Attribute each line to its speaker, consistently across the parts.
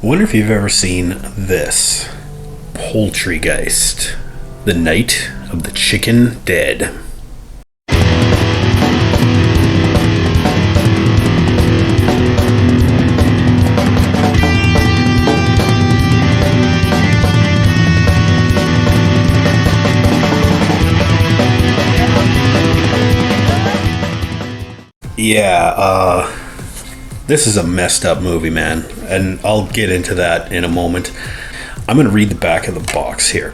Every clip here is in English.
Speaker 1: I wonder if you've ever seen this. Poultrygeist, the Night of the Chicken Dead. This is a messed up movie, man, and I'll get into that in a moment. I'm going to read the back of the box here.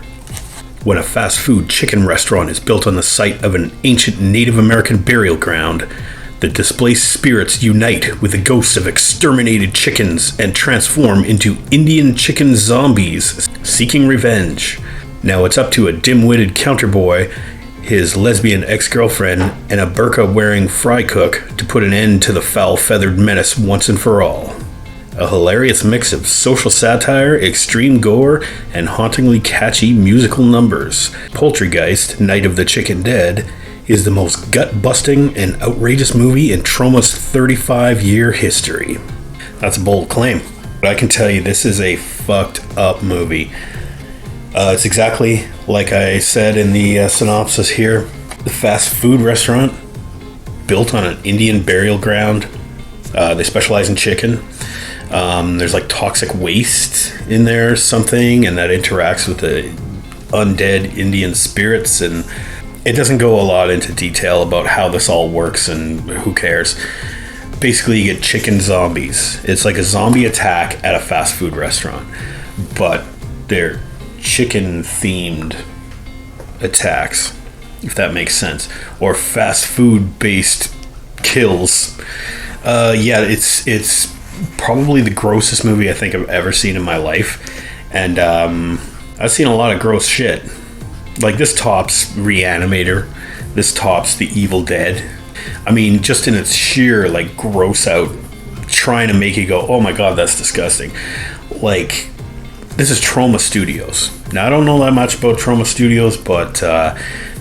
Speaker 1: When a fast food chicken restaurant is built on the site of an ancient Native American burial ground, the displaced spirits unite with the ghosts of exterminated chickens and transform into Indian chicken zombies seeking revenge. Now it's up to a dim-witted counterboy, his lesbian ex-girlfriend, and a burqa-wearing fry cook to put an end to the foul-feathered menace once and for all. A hilarious mix of social satire, extreme gore, and hauntingly catchy musical numbers. Poultrygeist, Night of the Chicken Dead, is the most gut-busting and outrageous movie in Troma's 35-year history. That's a bold claim, but I can tell you this is a fucked up movie. It's exactly like I said in the synopsis here. The fast food restaurant, built on an Indian burial ground. They specialize in chicken. There's like toxic waste in there or something, and that interacts with the undead Indian spirits, and it doesn't go a lot into detail about how this all works, and who cares. Basically, you get chicken zombies. It's like a zombie attack at a fast food restaurant, but they're chicken themed attacks, if that makes sense, or fast food based kills. It's probably the grossest movie I think I've ever seen in my life, and I've seen a lot of gross shit. Like, this tops Reanimator, this tops The Evil Dead. I mean, just in its sheer like gross out, trying to make you go, oh my god, that's disgusting. Like, this is Troma Studios. Now, I don't know that much about Troma Studios, but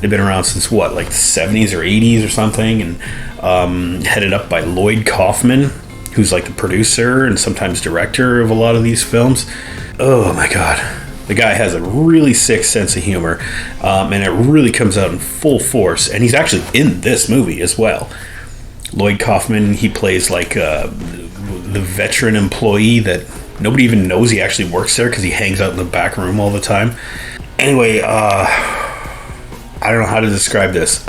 Speaker 1: they've been around since what, like the 70s or 80s or something, and headed up by Lloyd Kaufman, who's like the producer and sometimes director of a lot of these films. Oh my god. The guy has a really sick sense of humor, and it really comes out in full force, and he's actually in this movie as well. Lloyd Kaufman, he plays like the veteran employee that nobody even knows he actually works there because he hangs out in the back room all the time. Anyway, I don't know how to describe this.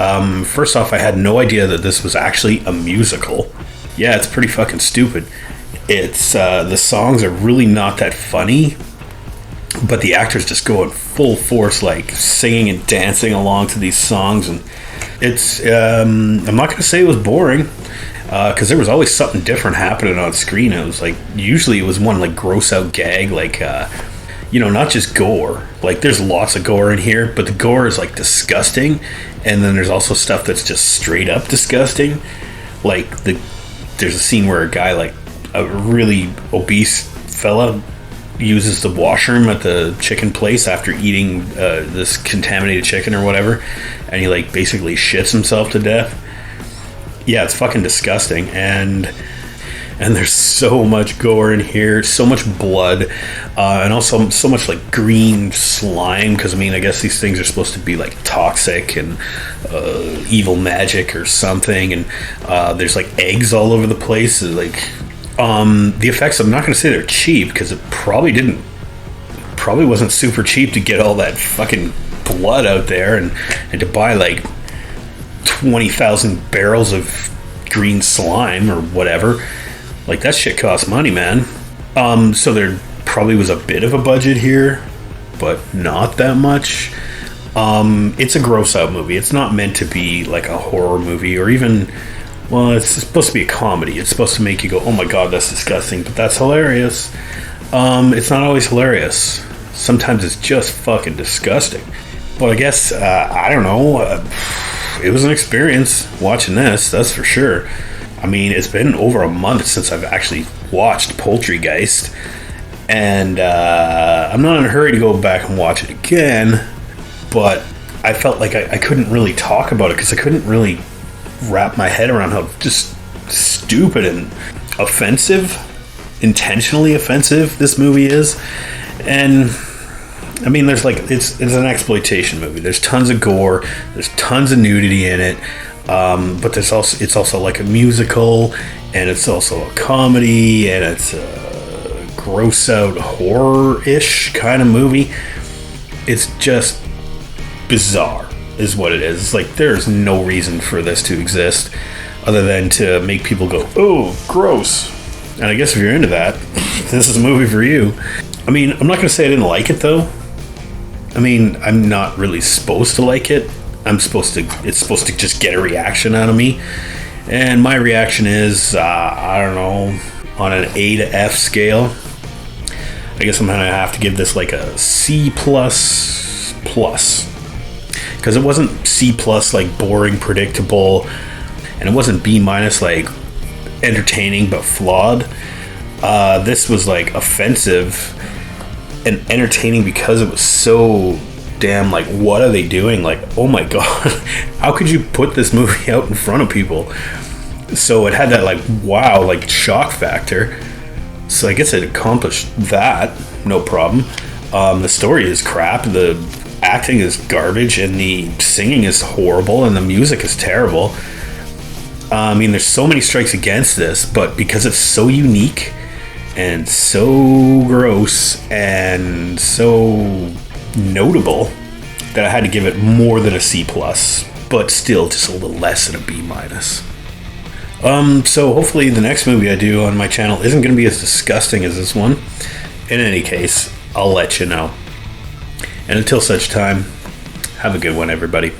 Speaker 1: First off, I had no idea that this was actually a musical. Yeah, it's pretty fucking stupid. It's the songs are really not that funny, but the actors just go in full force, like singing and dancing along to these songs, and it's I'm not gonna say it was boring, because there was always something different happening on screen. It was like, usually it was one like gross out gag, like not just gore. Like, there's lots of gore in here, but the gore is like disgusting, and then there's also stuff that's just straight up disgusting. Like, there's a scene where a guy, like a really obese fella, uses the washroom at the chicken place after eating this contaminated chicken or whatever, and he like basically shits himself to death. Yeah, it's fucking disgusting, and there's so much gore in here, so much blood, and also so much like green slime, because I mean, I guess these things are supposed to be like toxic and evil magic or something, and there's like eggs all over the place. Like, the effects, I'm not going to say they're cheap, because it probably wasn't super cheap to get all that fucking blood out there, and to buy like 20,000 barrels of green slime or whatever. Like, that shit costs money, man. So there probably was a bit of a budget here, but not that much. It's a gross out movie. It's not meant to be like a horror movie, or even, well, it's supposed to be a comedy. It's supposed to make you go, oh my god, that's disgusting, but that's hilarious. It's not always hilarious. Sometimes it's just fucking disgusting. But I guess, I don't know, it was an experience watching this, that's for sure. I mean, it's been over a month since I've actually watched Poultrygeist, and I'm not in a hurry to go back and watch it again, but I felt like I couldn't really talk about it, because I couldn't really wrap my head around how just stupid and offensive intentionally offensive this movie is. And I mean, there's like it's an exploitation movie. There's tons of gore, there's tons of nudity in it, but it's also like a musical, and it's also a comedy, and it's a gross out horror-ish kind of movie. It's just bizarre is what it is. It's like there's no reason for this to exist other than to make people go, oh, gross. And I guess if you're into that, this is a movie for you. I mean, I'm not going to say I didn't like it, though. I mean, I'm not really supposed to like it. It's supposed to just get a reaction out of me. And my reaction is, I don't know, on an A to F scale, I guess I'm going to have to give this like a C++. Because it wasn't C+, like boring, predictable, and it wasn't B-, like entertaining but flawed. This was like offensive and entertaining because it was so damn like, what are they doing? Like, oh my god, how could you put this movie out in front of people? So it had that like, wow, like shock factor. So I guess it accomplished that, no problem. The story is crap, the acting is garbage, and the singing is horrible, and the music is terrible. I mean, there's so many strikes against this, but because it's so unique and so gross and so notable that I had to give it more than a C+, but still just a little less than a B-. So hopefully the next movie I do on my channel isn't going to be as disgusting as this one. In any case, I'll let you know. And until such time, have a good one, everybody.